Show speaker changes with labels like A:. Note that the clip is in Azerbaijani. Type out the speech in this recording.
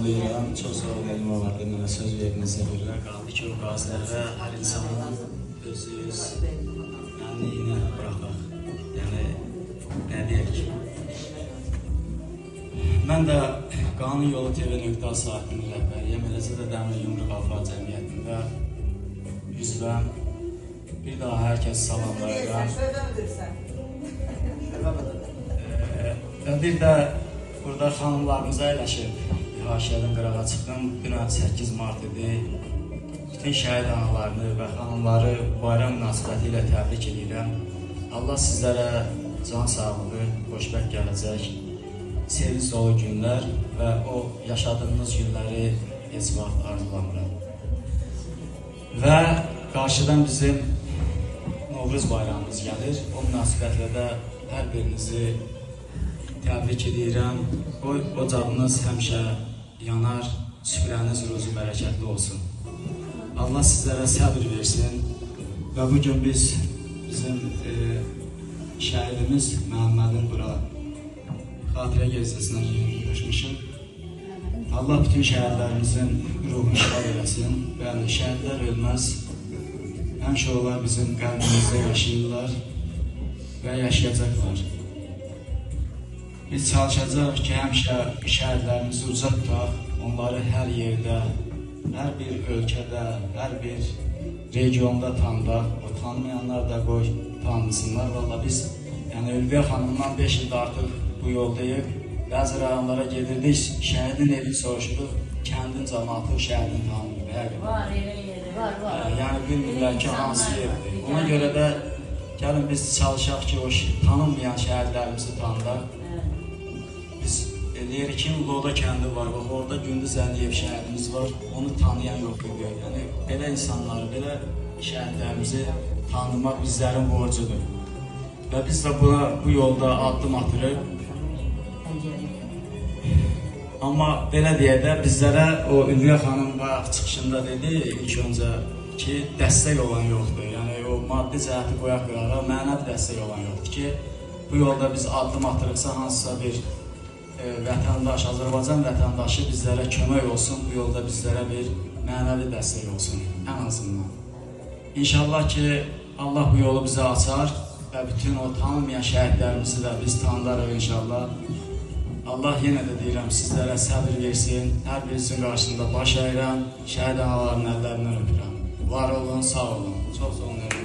A: salamlayıram. Çox sağ olun Elmə vardı, mənə söz verdiyinizə görə. Qaldı ki, o qazilərə hər insanın öz mənliyini bıraxaq. Yəni, nə deyək? Mən də Qanun Yolu TV.a saatinin rəhbəriyəm, eləcə də Dəmir Yumruq Alfa Cəmiyyətində üzvəm. Bir daha hər kəs salamlayıram. Və bir də burada xanımlarımıza əyləşib, haşiyədən qırağa çıxdım. Dünən 8 Mart idi. Bütün şəhid analarını və xanımları bayram münasibəti ilə təbrik edirəm. Allah sizlərə can sağlığı, xoşbəxt gələcək, sevinç dolu günlər və o yaşadığınız günləri heç vaxt arzulamıram. Və qarşıdan bizim Novruz bayramımız gəlir. O münasibətlə də hər birinizi təbrik edirəm. Ocağınız həmişə yanar, süfrəniz ruzu bərəkətli olsun. Allah sizlərə səbir versin. Və bugün bizim şəhidimiz Məhəmmədin bura xatirə gəzisindən yığışmışıq. Allah bütün şəhidlərimizin ruhunu şad eləsin. Bəli, şəhidlər ölməz. Həmişə onlar bizim qəlbimizdə yaşayırlar və yaşayacaqlar. Biz çalışacağıq ki, həmişə şəhidlərimizi ucaq tutaq, onları hər yerdə, hər bir ölkədə, hər bir regionda tanıdaq. O tanımayanlar da qoy tanısınlar. Valla biz, yəni Ülviyə xanımdan 5 ildə artıq bu yoldayıq. Bəzi rayonlara gedirdik, şəhidin evi soruşuruq, kəndin cəmaatı şəhidin tanımır.
B: Var, var.
A: Yəni bilmirlər ki, hansı yerdir. Ona görə də gəlin biz çalışaq ki, o tanınmayan şəhidlərimizi tanıdaq. Biz Lerikin Loda kəndi var, orada Gündüz Əliyev şəhidimiz var, onu tanıyan yoxdur. Yəni belə insanları, belə şəhidlərimizi tanımaq bizlərin borcudur. Və biz də bu yolda addım atırıq. Amma belə deyə də bizlərə o Ülviyə xanım bayaq çıxışında dedi ilk öncə ki, dəstək olan yoxdur. Yəni o maddi cəhəti qoyaq qırağa, mənəvi dəstək olan yoxdur ki, bu yolda biz addım atırıqsa hansısa bir vətəndaş, Azərbaycan vətəndaşı bizlərə kömək olsun, bu yolda bizlərə bir mənəvi dəstək olsun, ən azından. İnşallah ki, Allah bu yolu bizə açar və bütün o tanımayan şəhidlərimizi də biz tanıdarıq inşallah. Allah yenə də deyirəm, sizlərə səbir versin, hər birinizin qarşısında baş əyirəm, şəhid analarının əllərindən öpürəm. Var olun, sağ olun. Çox sağ olun.